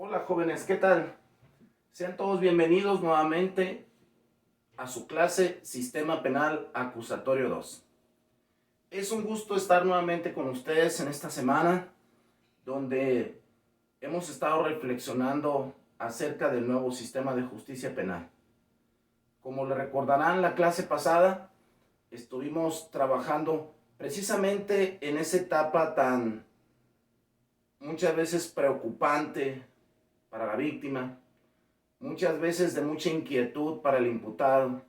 Hola jóvenes, ¿qué tal? Sean todos bienvenidos nuevamente a su clase Sistema Penal Acusatorio 2. Es un gusto estar nuevamente con ustedes en esta semana donde hemos estado reflexionando acerca del nuevo sistema de justicia penal. Como le recordarán, la clase pasada estuvimos trabajando precisamente en esa etapa tan muchas veces preocupante para la víctima, muchas veces de mucha inquietud para el imputado,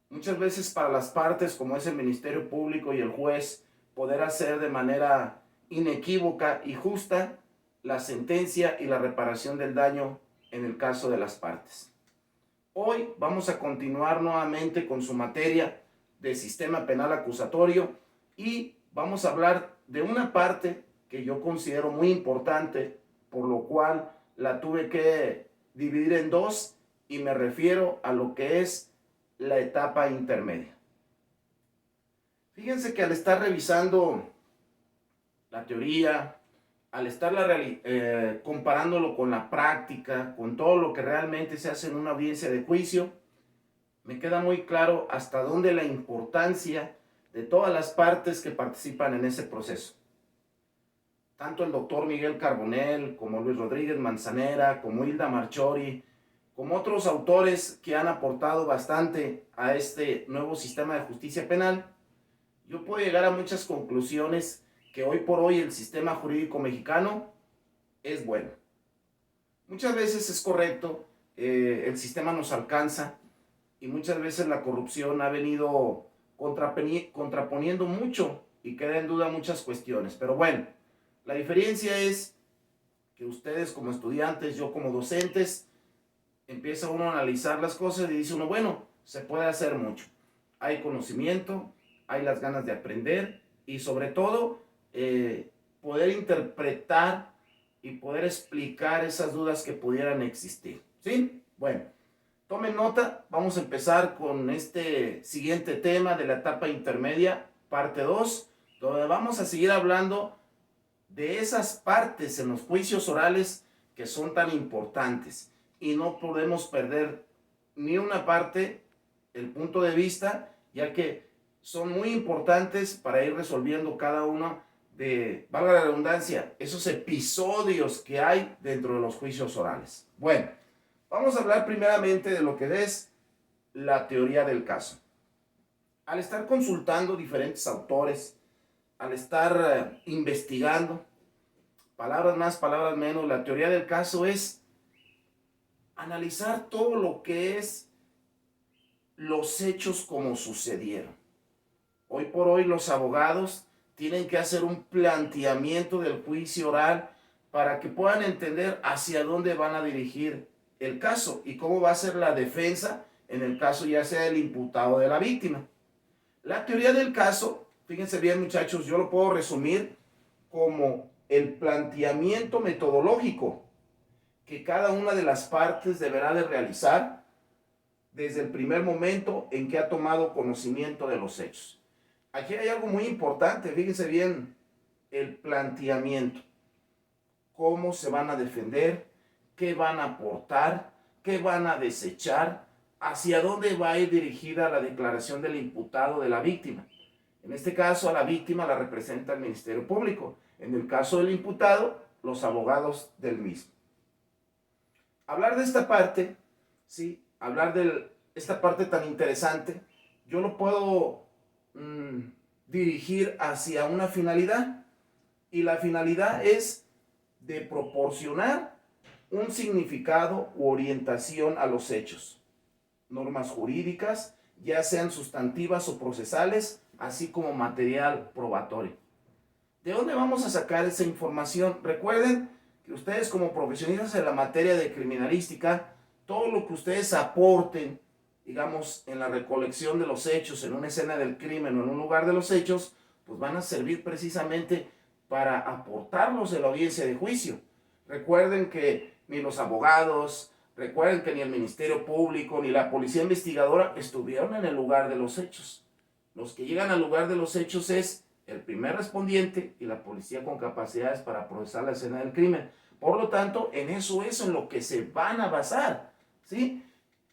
muchas veces para las partes como es el Ministerio Público y el juez, poder hacer de manera inequívoca y justa la sentencia y la reparación del daño en el caso de las partes. Hoy vamos a continuar nuevamente con su materia de sistema penal acusatorio y vamos a hablar de una parte que yo considero muy importante, por lo cual la tuve que dividir en dos y me refiero a lo que es la etapa intermedia. Fíjense que al estar revisando la teoría, al estarla comparándolo con la práctica, con todo lo que realmente se hace en una audiencia de juicio, me queda muy claro hasta dónde la importancia de todas las partes que participan en ese proceso. Tanto el doctor Miguel Carbonell, como Luis Rodríguez Manzanera, como Hilda Marchori, como otros autores que han aportado bastante a este nuevo sistema de justicia penal, yo puedo llegar a muchas conclusiones que hoy por hoy el sistema jurídico mexicano es bueno. Muchas veces es correcto, el sistema nos alcanza y muchas veces la corrupción ha venido contraponiendo mucho y queda en duda muchas cuestiones. Pero bueno, la diferencia es que ustedes como estudiantes, yo como docentes, empieza uno a analizar las cosas y dice uno, bueno, se puede hacer mucho. Hay conocimiento, hay las ganas de aprender y sobre todo poder interpretar y poder explicar esas dudas que pudieran existir. ¿Sí? Bueno, tomen nota, vamos a empezar con este siguiente tema de la etapa intermedia, parte 2, donde vamos a seguir hablando de esas partes en los juicios orales que son tan importantes y no podemos perder ni una parte, el punto de vista, ya que son muy importantes para ir resolviendo cada uno de, valga la redundancia, esos episodios que hay dentro de los juicios orales. Bueno, vamos a hablar primeramente de lo que es la teoría del caso. Al estar consultando diferentes autores, al estar investigando, palabras más, palabras menos, la teoría del caso es analizar todo lo que es los hechos como sucedieron. Hoy por hoy los abogados tienen que hacer un planteamiento del juicio oral para que puedan entender hacia dónde van a dirigir el caso y cómo va a ser la defensa en el caso ya sea del imputado o de la víctima. La teoría del caso, fíjense bien muchachos, yo lo puedo resumir como el planteamiento metodológico que cada una de las partes deberá de realizar desde el primer momento en que ha tomado conocimiento de los hechos. Aquí hay algo muy importante, fíjense bien, el planteamiento. Cómo se van a defender, qué van a aportar, qué van a desechar, hacia dónde va a ir dirigida la declaración del imputado de la víctima. En este caso, a la víctima la representa el Ministerio Público. En el caso del imputado, los abogados del mismo. Hablar de esta parte, ¿sí? Hablar de esta parte tan interesante, yo lo puedo dirigir hacia una finalidad. Y la finalidad es de proporcionar un significado u orientación a los hechos. Normas jurídicas, ya sean sustantivas o procesales, así como material probatorio. ¿De dónde vamos a sacar esa información? Recuerden que ustedes como profesionistas en la materia de criminalística, todo lo que ustedes aporten, digamos, en la recolección de los hechos, en una escena del crimen o en un lugar de los hechos, pues van a servir precisamente para aportarlos en la audiencia de juicio. Recuerden que ni los abogados, recuerden que ni el Ministerio Público, ni la Policía Investigadora estuvieron en el lugar de los hechos. Los que llegan al lugar de los hechos es el primer respondiente y la policía con capacidades para procesar la escena del crimen. Por lo tanto, en eso es en lo que se van a basar, ¿sí?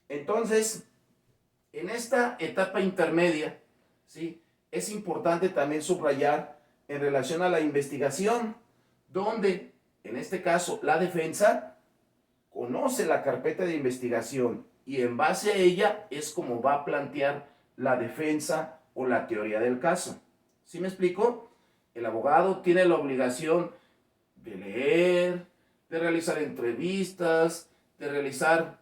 Entonces, en esta etapa intermedia, ¿sí? Es importante también subrayar en relación a la investigación, donde, en este caso, la defensa conoce la carpeta de investigación y en base a ella es como va a plantear la defensa o la teoría del caso. ¿Sí me explico? El abogado tiene la obligación de leer, de realizar entrevistas, de realizar,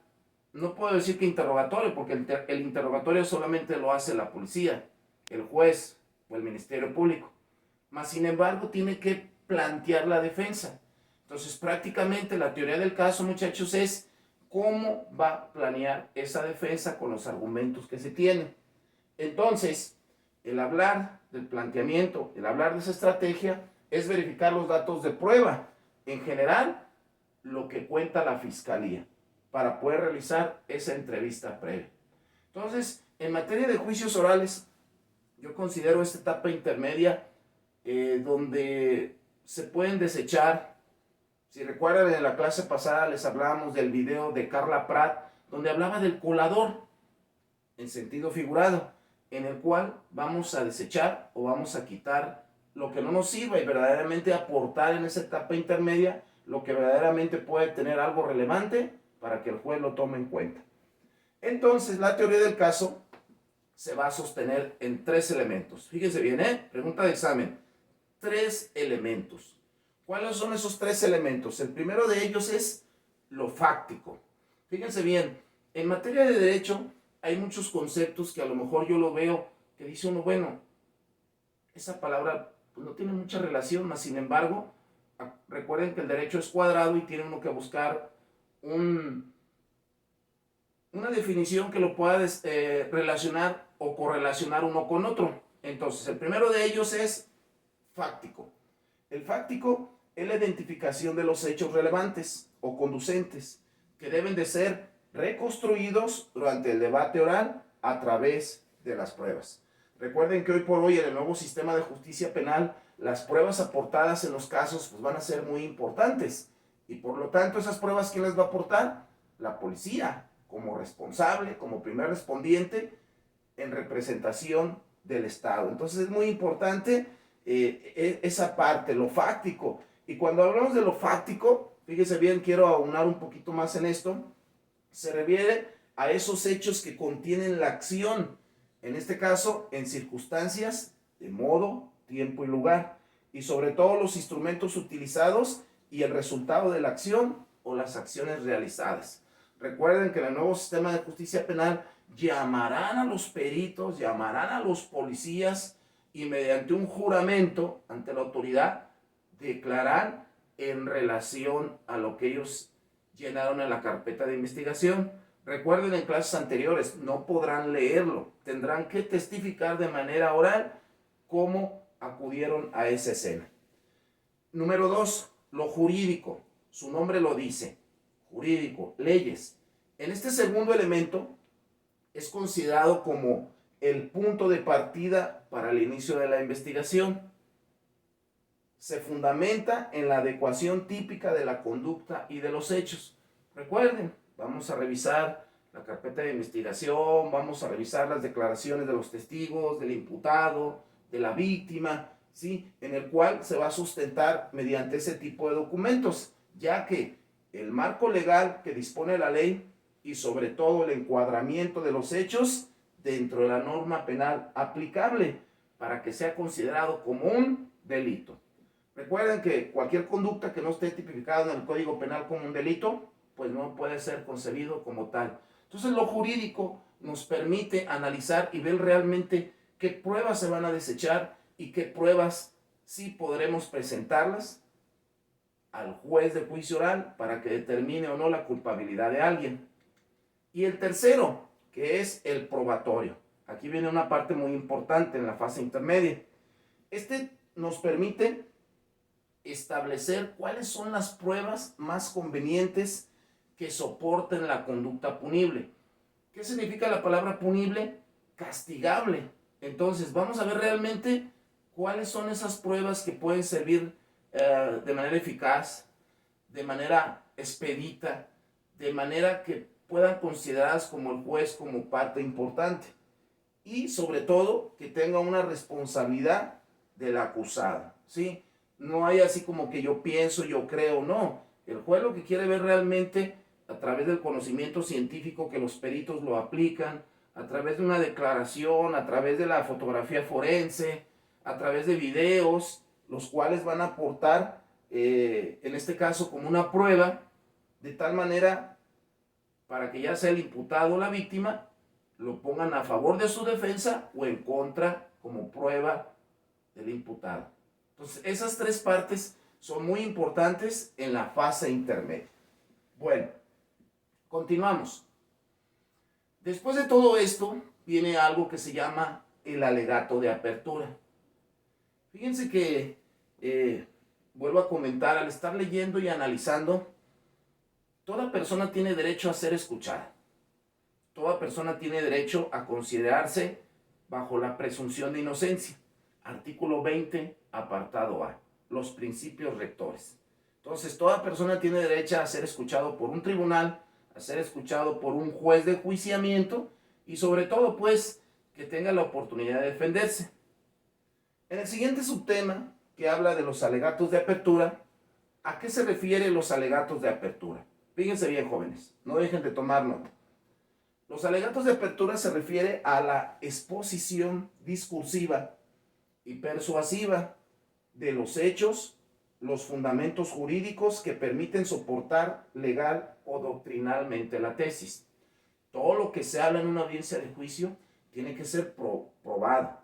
no puedo decir que interrogatorio, porque el interrogatorio solamente lo hace la policía, el juez o el Ministerio Público. Mas, sin embargo, tiene que plantear la defensa. Entonces, prácticamente la teoría del caso, muchachos, es cómo va a planear esa defensa con los argumentos que se tienen. Entonces, el hablar del planteamiento, el hablar de esa estrategia, es verificar los datos de prueba. En general, lo que cuenta la fiscalía para poder realizar esa entrevista previa. Entonces, en materia de juicios orales, yo considero esta etapa intermedia donde se pueden desechar. Si recuerdan, en la clase pasada les hablábamos del video de Carla Pratt, donde hablaba del colador, en sentido figurado, en el cual vamos a desechar o vamos a quitar lo que no nos sirva y verdaderamente aportar en esa etapa intermedia lo que verdaderamente puede tener algo relevante para que el juez lo tome en cuenta. Entonces, la teoría del caso se va a sostener en 3 elementos. Fíjense bien, pregunta de examen. 3 elementos. ¿Cuáles son esos 3 elementos? El primero de ellos es lo fáctico. Fíjense bien, en materia de derecho hay muchos conceptos que a lo mejor yo lo veo, que dice uno, bueno, esa palabra pues, no tiene mucha relación, mas sin embargo, recuerden que el derecho es cuadrado y tiene uno que buscar una definición que lo pueda relacionar o correlacionar uno con otro. Entonces, el primero de ellos es fáctico. El fáctico es la identificación de los hechos relevantes o conducentes que deben de ser reconstruidos durante el debate oral a través de las pruebas. Recuerden que hoy por hoy en el nuevo sistema de justicia penal las pruebas aportadas en los casos pues, van a ser muy importantes y por lo tanto esas pruebas ¿quién las va a aportar? La policía como responsable, como primer respondiente en representación del Estado. Entonces es muy importante esa parte, lo fáctico. Y cuando hablamos de lo fáctico, fíjese bien, quiero aunar un poquito más en esto, se refiere a esos hechos que contienen la acción, en este caso, en circunstancias de modo, tiempo y lugar, y sobre todo los instrumentos utilizados y el resultado de la acción o las acciones realizadas. Recuerden que en el nuevo sistema de justicia penal llamarán a los peritos, llamarán a los policías y mediante un juramento ante la autoridad declarar en relación a lo que ellos llenaron en la carpeta de investigación. Recuerden en clases anteriores, no podrán leerlo, tendrán que testificar de manera oral cómo acudieron a esa escena. Número 2, lo jurídico, su nombre lo dice, jurídico, leyes. En este segundo elemento es considerado como el punto de partida para el inicio de la investigación. Se fundamenta en la adecuación típica de la conducta y de los hechos. Recuerden, vamos a revisar la carpeta de investigación, vamos a revisar las declaraciones de los testigos, del imputado, de la víctima, ¿sí? En el cual se va a sustentar mediante ese tipo de documentos, ya que el marco legal que dispone la ley y sobre todo el encuadramiento de los hechos dentro de la norma penal aplicable para que sea considerado como un delito. Recuerden que cualquier conducta que no esté tipificada en el Código Penal como un delito, pues no puede ser concebido como tal. Entonces lo jurídico nos permite analizar y ver realmente qué pruebas se van a desechar y qué pruebas sí podremos presentarlas al juez de juicio oral para que determine o no la culpabilidad de alguien. Y el tercero, que es el probatorio. Aquí viene una parte muy importante en la fase intermedia. Este nos permite establecer cuáles son las pruebas más convenientes que soporten la conducta punible. ¿Qué significa la palabra punible? Castigable. Entonces, vamos a ver realmente cuáles son esas pruebas que pueden servir de manera eficaz, de manera expedita, de manera que puedan consideradas como el juez como parte importante y sobre todo que tenga una responsabilidad del acusado, ¿sí? No hay así como que yo pienso, yo creo, no. El juez lo que quiere ver realmente a través del conocimiento científico que los peritos lo aplican, a través de una declaración, a través de la fotografía forense, a través de videos, los cuales van a aportar, en este caso, como una prueba, de tal manera para que ya sea el imputado o la víctima lo pongan a favor de su defensa o en contra como prueba del imputado. Entonces, esas tres partes son muy importantes en la fase intermedia. Bueno, continuamos. Después de todo esto, viene algo que se llama el alegato de apertura. Fíjense que, vuelvo a comentar, al estar leyendo y analizando, toda persona tiene derecho a ser escuchada. Toda persona tiene derecho a considerarse bajo la presunción de inocencia. Artículo 20, apartado A, los principios rectores. Entonces, toda persona tiene derecho a ser escuchado por un tribunal, a ser escuchado por un juez de enjuiciamiento y sobre todo, pues, que tenga la oportunidad de defenderse. En el siguiente subtema, que habla de los alegatos de apertura, ¿a qué se refieren los alegatos de apertura? Fíjense bien, jóvenes, no dejen de tomar nota. Los alegatos de apertura se refiere a la exposición discursiva y persuasiva de los hechos, los fundamentos jurídicos que permiten soportar legal o doctrinalmente la tesis. Todo lo que se habla en una audiencia de juicio tiene que ser probado.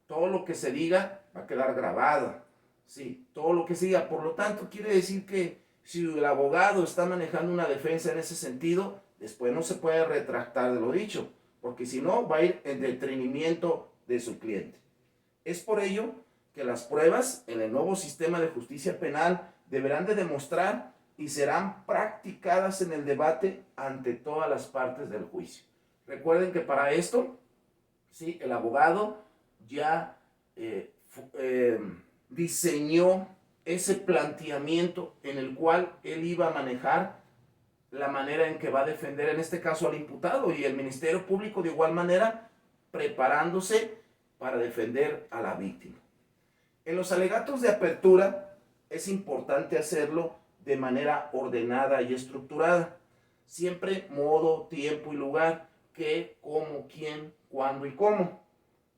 Todo lo que se diga va a quedar grabado. Sí, todo lo que se diga. Por lo tanto, quiere decir que si el abogado está manejando una defensa en ese sentido, después no se puede retractar de lo dicho, porque si no va a ir en detrimento de su cliente. Es por ello que las pruebas en el nuevo sistema de justicia penal deberán de demostrar y serán practicadas en el debate ante todas las partes del juicio. Recuerden que para esto, ¿sí?, el abogado ya diseñó ese planteamiento en el cual él iba a manejar la manera en que va a defender, en este caso, al imputado, y el Ministerio Público de igual manera preparándose para defender a la víctima. En los alegatos de apertura es importante hacerlo de manera ordenada y estructurada. Siempre modo, tiempo y lugar, qué, cómo, quién, cuándo y cómo,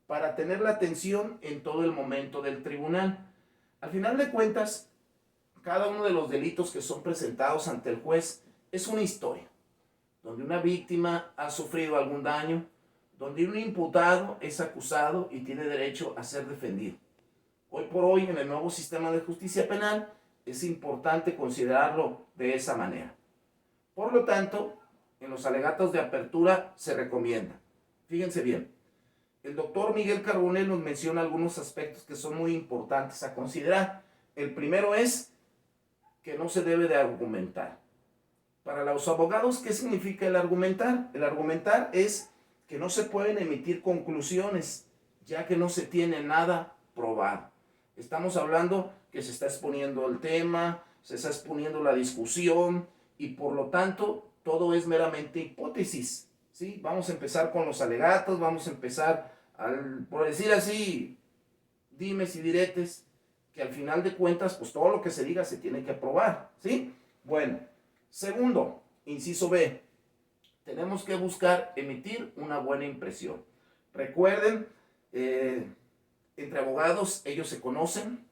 para tener la atención en todo el momento del tribunal. Al final de cuentas, cada uno de los delitos que son presentados ante el juez es una historia, donde una víctima ha sufrido algún daño, donde un imputado es acusado y tiene derecho a ser defendido. Hoy por hoy, en el nuevo sistema de justicia penal, es importante considerarlo de esa manera. Por lo tanto, en los alegatos de apertura se recomienda. Fíjense bien, el doctor Miguel Carbonell nos menciona algunos aspectos que son muy importantes a considerar. El primero es que no se debe de argumentar. Para los abogados, ¿qué significa el argumentar? El argumentar es que no se pueden emitir conclusiones, ya que no se tiene nada probado. Estamos hablando que se está exponiendo el tema, se está exponiendo la discusión y por lo tanto todo es meramente hipótesis, ¿sí? Vamos a empezar con los alegatos, vamos a empezar, por decir así, dimes y diretes, que al final de cuentas, pues todo lo que se diga se tiene que probar, ¿sí? Bueno, segundo, inciso B, tenemos que buscar emitir una buena impresión. Recuerden, entre abogados ellos se conocen,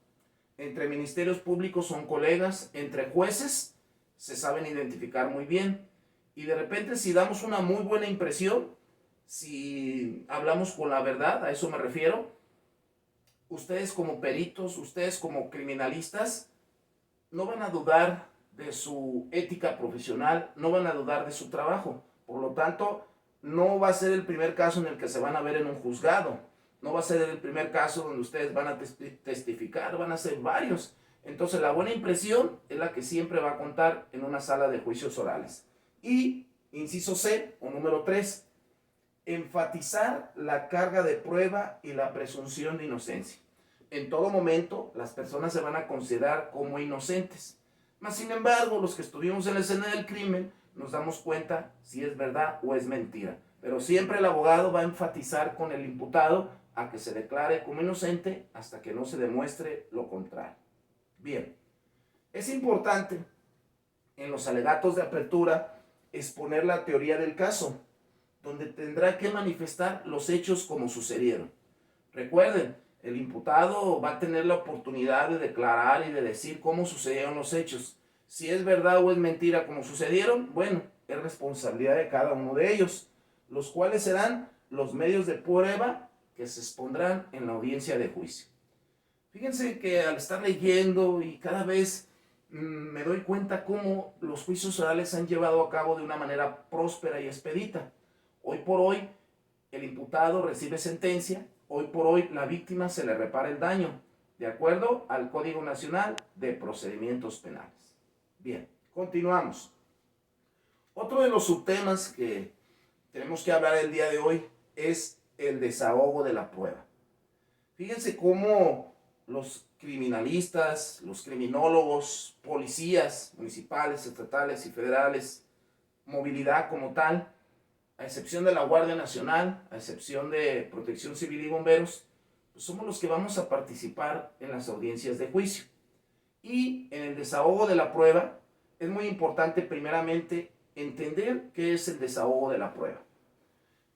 entre ministerios públicos son colegas, entre jueces se saben identificar muy bien y de repente si damos una muy buena impresión, si hablamos con la verdad, a eso me refiero, ustedes como peritos, ustedes como criminalistas, no van a dudar de su ética profesional, no van a dudar de su trabajo. Por lo tanto, no va a ser el primer caso en el que se van a ver en un juzgado. No va a ser el primer caso donde ustedes van a testificar, van a ser varios. Entonces, la buena impresión es la que siempre va a contar en una sala de juicios orales. Y, inciso C, o número 3, enfatizar la carga de prueba y la presunción de inocencia. En todo momento, las personas se van a considerar como inocentes. Mas, sin embargo, los que estuvimos en la escena del crimen nos damos cuenta si es verdad o es mentira. Pero siempre el abogado va a enfatizar con el imputado a que se declare como inocente hasta que no se demuestre lo contrario. Bien, es importante en los alegatos de apertura exponer la teoría del caso, donde tendrá que manifestar los hechos como sucedieron. Recuerden, el imputado va a tener la oportunidad de declarar y de decir cómo sucedieron los hechos. Si es verdad o es mentira como sucedieron, bueno, es responsabilidad de cada uno de ellos, los cuales serán los medios de prueba que se expondrán en la audiencia de juicio. Fíjense que al estar leyendo y cada vez me doy cuenta cómo los juicios orales se han llevado a cabo de una manera próspera y expedita. Hoy por hoy el imputado recibe sentencia, hoy por hoy la víctima se le repara el daño, de acuerdo al Código Nacional de Procedimientos Penales. Bien, continuamos. Otro de los subtemas que tenemos que hablar el día de hoy es el desahogo de la prueba. Fíjense cómo los criminalistas, los criminólogos, policías municipales, estatales y federales, movilidad como tal, a excepción de la Guardia Nacional, a excepción de Protección Civil y Bomberos, pues somos los que vamos a participar en las audiencias de juicio. Y en el desahogo de la prueba es muy importante primeramente entender qué es el desahogo de la prueba.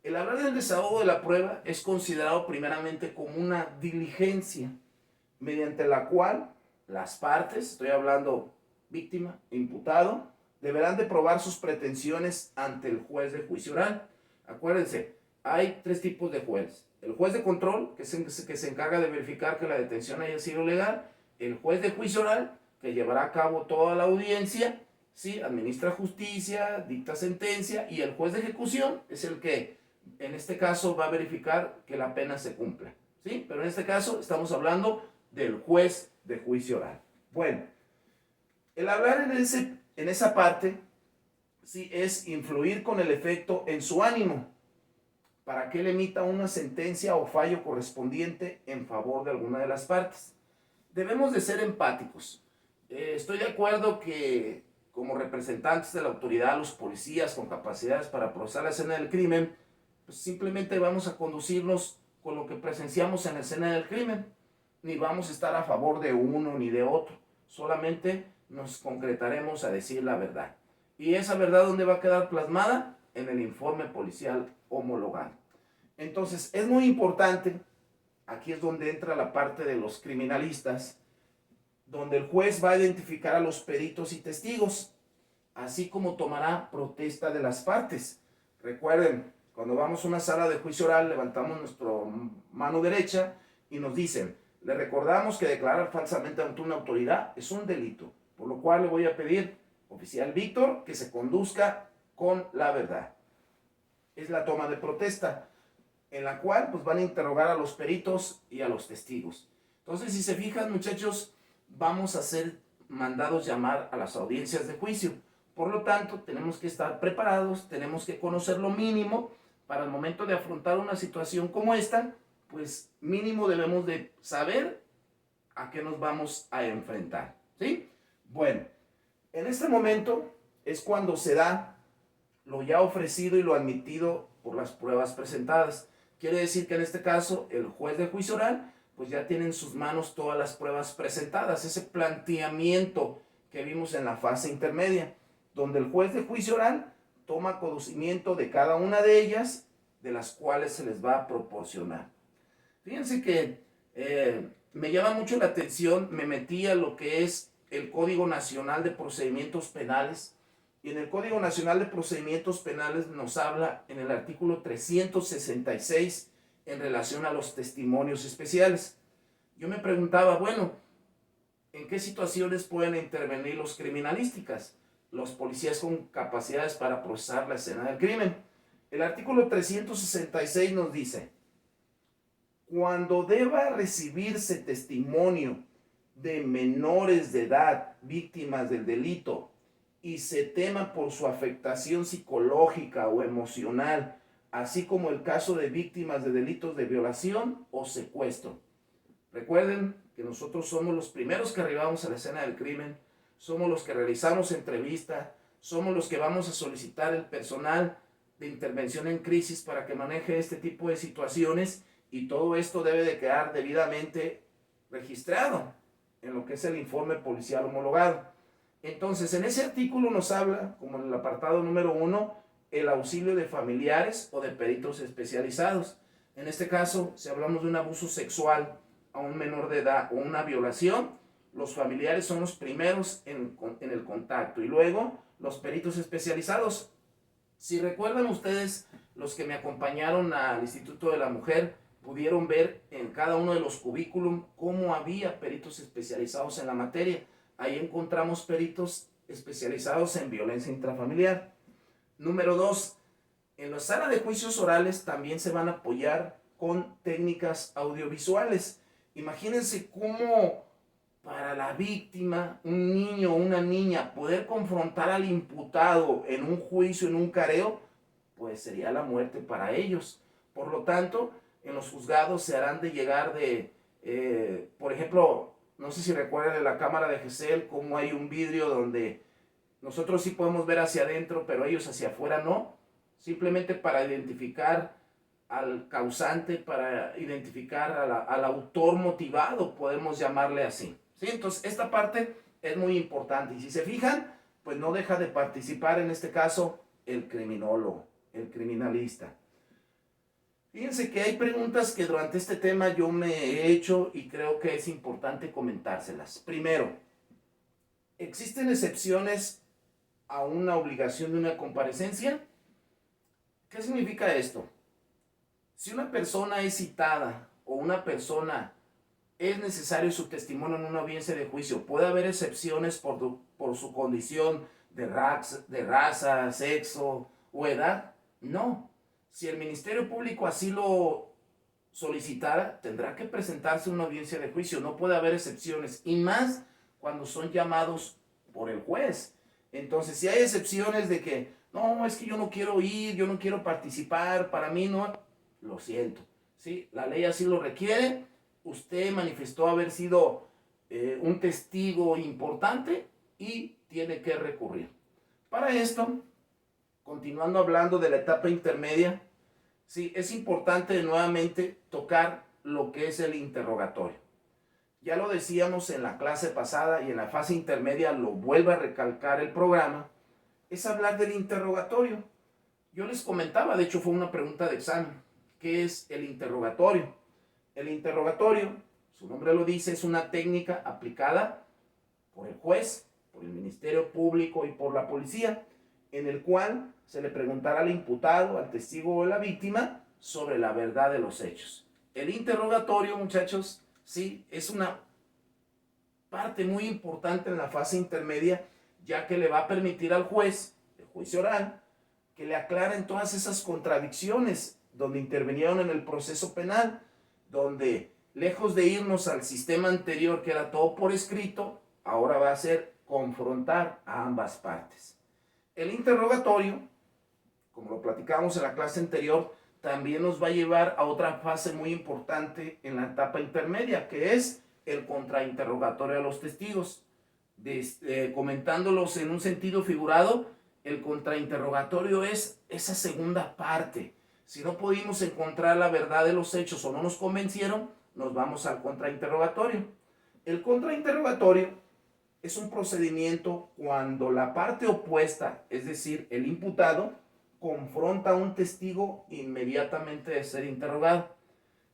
El hablar del desahogo de la prueba es considerado primeramente como una diligencia mediante la cual las partes, estoy hablando víctima, imputado, deberán de probar sus pretensiones ante el juez de juicio oral. Acuérdense, hay tres tipos de jueces. El juez de control, que se encarga de verificar que la detención haya sido legal. El juez de juicio oral, que llevará a cabo toda la audiencia, ¿sí? Administra justicia, dicta sentencia. Y el juez de ejecución es el que, en este caso, va a verificar que la pena se cumpla, ¿sí? Pero en este caso estamos hablando del juez de juicio oral. Bueno, el hablar en esa parte, sí, es influir con el efecto en su ánimo para que él emita una sentencia o fallo correspondiente en favor de alguna de las partes. Debemos de ser empáticos. Estoy de acuerdo que como representantes de la autoridad, los policías con capacidades para procesar la escena del crimen, pues simplemente vamos a conducirnos con lo que presenciamos en la escena del crimen. Ni vamos a estar a favor de uno ni de otro. Solamente nos concretaremos a decir la verdad. ¿Y esa verdad dónde va a quedar plasmada? En el informe policial homologado. Entonces, es muy importante, aquí es donde entra la parte de los criminalistas, donde el juez va a identificar a los peritos y testigos, así como tomará protesta de las partes. Recuerden, cuando vamos a una sala de juicio oral, levantamos nuestra mano derecha y nos dicen: le recordamos que declarar falsamente ante una autoridad es un delito, por lo cual le voy a pedir, oficial Víctor, que se conduzca con la verdad. Es la toma de protesta, en la cual pues van a interrogar a los peritos y a los testigos. Entonces, si se fijan, muchachos, vamos a ser mandados llamar a las audiencias de juicio. Por lo tanto, tenemos que estar preparados, tenemos que conocer lo mínimo para el momento de afrontar una situación como esta. Pues mínimo debemos de saber a qué nos vamos a enfrentar, ¿sí? Bueno, en este momento es cuando se da lo ya ofrecido y lo admitido por las pruebas presentadas. Quiere decir que en este caso el juez de juicio oral pues ya tiene en sus manos todas las pruebas presentadas, ese planteamiento que vimos en la fase intermedia, donde el juez de juicio oral toma conocimiento de cada una de ellas, de las cuales se les va a proporcionar. Fíjense que me llama mucho la atención, me metí a lo que es el Código Nacional de Procedimientos Penales, y en el Código Nacional de Procedimientos Penales nos habla en el artículo 366 en relación a los testimonios especiales. Yo me preguntaba, bueno, ¿en qué situaciones pueden intervenir los criminalísticas, los policías con capacidades para procesar la escena del crimen? El artículo 366 nos dice: cuando deba recibirse testimonio de menores de edad víctimas del delito y se tema por su afectación psicológica o emocional, así como el caso de víctimas de delitos de violación o secuestro. Recuerden que nosotros somos los primeros que arribamos a la escena del crimen, somos los que realizamos entrevista, somos los que vamos a solicitar el personal de intervención en crisis para que maneje este tipo de situaciones, y todo esto debe de quedar debidamente registrado en lo que es el informe policial homologado. Entonces, en ese artículo nos habla, como en el apartado número 1, el auxilio de familiares o de peritos especializados. En este caso, si hablamos de un abuso sexual a un menor de edad o una violación, los familiares son los primeros en el contacto, y luego los peritos especializados. Si recuerdan ustedes, los que me acompañaron al Instituto de la Mujer, pudieron ver en cada uno de los currículum cómo había peritos especializados en la materia. Ahí encontramos peritos especializados en violencia intrafamiliar. Número 2, en la sala de juicios orales también se van a apoyar con técnicas audiovisuales. Imagínense cómo para la víctima, un niño o una niña, poder confrontar al imputado en un juicio, en un careo, pues sería la muerte para ellos. Por lo tanto, en los juzgados se harán de llegar por ejemplo, no sé si recuerdan en la cámara de Gesell, cómo hay un vidrio donde nosotros sí podemos ver hacia adentro, pero ellos hacia afuera no, simplemente para identificar al causante, para identificar al autor motivado, podemos llamarle así. ¿Sí? Entonces, esta parte es muy importante, y si se fijan, pues no deja de participar en este caso el criminólogo, el criminalista. Fíjense que hay preguntas que durante este tema yo me he hecho y creo que es importante comentárselas. Primero, ¿existen excepciones a una obligación de una comparecencia? ¿Qué significa esto? Si una persona es citada o una persona es necesario su testimonio en una audiencia de juicio, ¿puede haber excepciones por su condición de raza, sexo o edad? No. Si el Ministerio Público así lo solicitara, tendrá que presentarse una audiencia de juicio. No puede haber excepciones, y más cuando son llamados por el juez. Entonces, si hay excepciones de que, no, es que yo no quiero ir, yo no quiero participar, para mí no, lo siento. ¿Sí? La ley así lo requiere. Usted manifestó haber sido un testigo importante y tiene que recurrir. Para esto, continuando hablando de la etapa intermedia, sí, es importante nuevamente tocar lo que es el interrogatorio. Ya lo decíamos en la clase pasada, y en la fase intermedia lo vuelve a recalcar el programa, es hablar del interrogatorio. Yo les comentaba, de hecho fue una pregunta de examen, ¿qué es el interrogatorio? El interrogatorio, su nombre lo dice, es una técnica aplicada por el juez, por el Ministerio Público y por la policía, en el cual se le preguntará al imputado, al testigo o a la víctima sobre la verdad de los hechos. El interrogatorio, muchachos, sí, es una parte muy importante en la fase intermedia, ya que le va a permitir al juez, el juicio oral, que le aclaren todas esas contradicciones donde intervinieron en el proceso penal, donde lejos de irnos al sistema anterior que era todo por escrito, ahora va a ser confrontar a ambas partes. El interrogatorio, como lo platicábamos en la clase anterior, también nos va a llevar a otra fase muy importante en la etapa intermedia, que es el contrainterrogatorio a los testigos. Comentándolos en un sentido figurado, el contrainterrogatorio es esa segunda parte. Si no pudimos encontrar la verdad de los hechos o no nos convencieron, nos vamos al contrainterrogatorio. El contrainterrogatorio es un procedimiento cuando la parte opuesta, es decir, el imputado, confronta a un testigo inmediatamente de ser interrogado.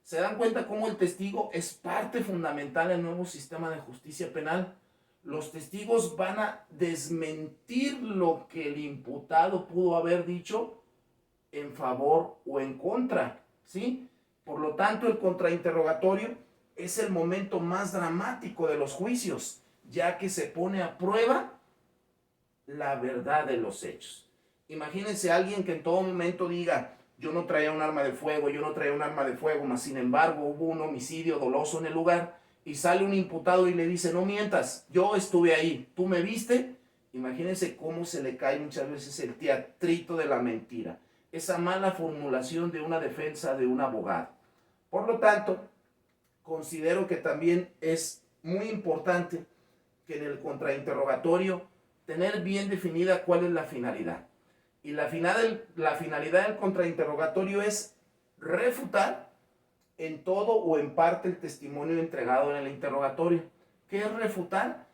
¿Se dan cuenta cómo el testigo es parte fundamental del nuevo sistema de justicia penal? Los testigos van a desmentir lo que el imputado pudo haber dicho en favor o en contra, ¿sí? Por lo tanto, el contrainterrogatorio es el momento más dramático de los juicios, ya que se pone a prueba la verdad de los hechos. Imagínense a alguien que en todo momento diga, yo no traía un arma de fuego, mas sin embargo hubo un homicidio doloso en el lugar, y sale un imputado y le dice, no mientas, yo estuve ahí, tú me viste. Imagínense cómo se le cae muchas veces el teatrito de la mentira, esa mala formulación de una defensa de un abogado. Por lo tanto, considero que también es muy importante que en el contrainterrogatorio tener bien definida cuál es la finalidad. Y la finalidad del contrainterrogatorio es refutar en todo o en parte el testimonio entregado en el interrogatorio. ¿Qué es refutar?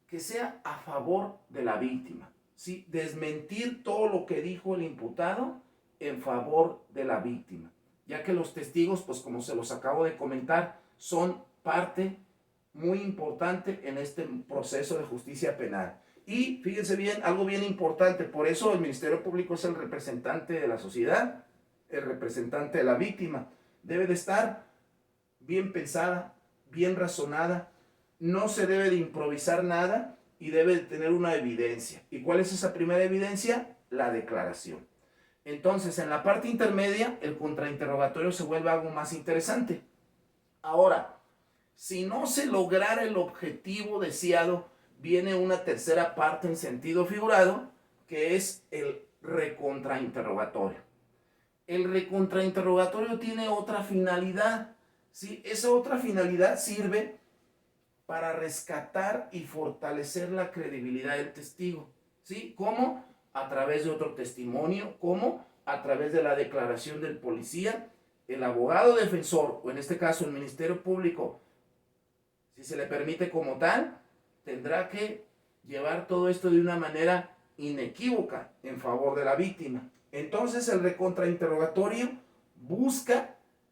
Que sea a favor de la víctima, ¿sí? Desmentir todo lo que dijo el imputado en favor de la víctima, ya que los testigos, pues como se los acabo de comentar, son parte muy importante en este proceso de justicia penal. Y fíjense bien, algo bien importante, por eso el Ministerio Público es el representante de la sociedad, el representante de la víctima. Debe de estar bien pensada, bien razonada, no se debe de improvisar nada y debe de tener una evidencia. ¿Y cuál es esa primera evidencia? La declaración. Entonces, en la parte intermedia, el contrainterrogatorio se vuelve algo más interesante. Ahora, si no se lograra el objetivo deseado, viene una tercera parte en sentido figurado, que es el recontrainterrogatorio. El recontrainterrogatorio tiene otra finalidad, ¿sí? Esa otra finalidad sirve para rescatar y fortalecer la credibilidad del testigo, ¿sí? ¿Cómo? A través de otro testimonio, ¿cómo? A través de la declaración del policía, el abogado defensor, o en este caso el Ministerio Público, si se le permite como tal, tendrá que llevar todo esto de una manera inequívoca en favor de la víctima. Entonces el recontrainterrogatorio busca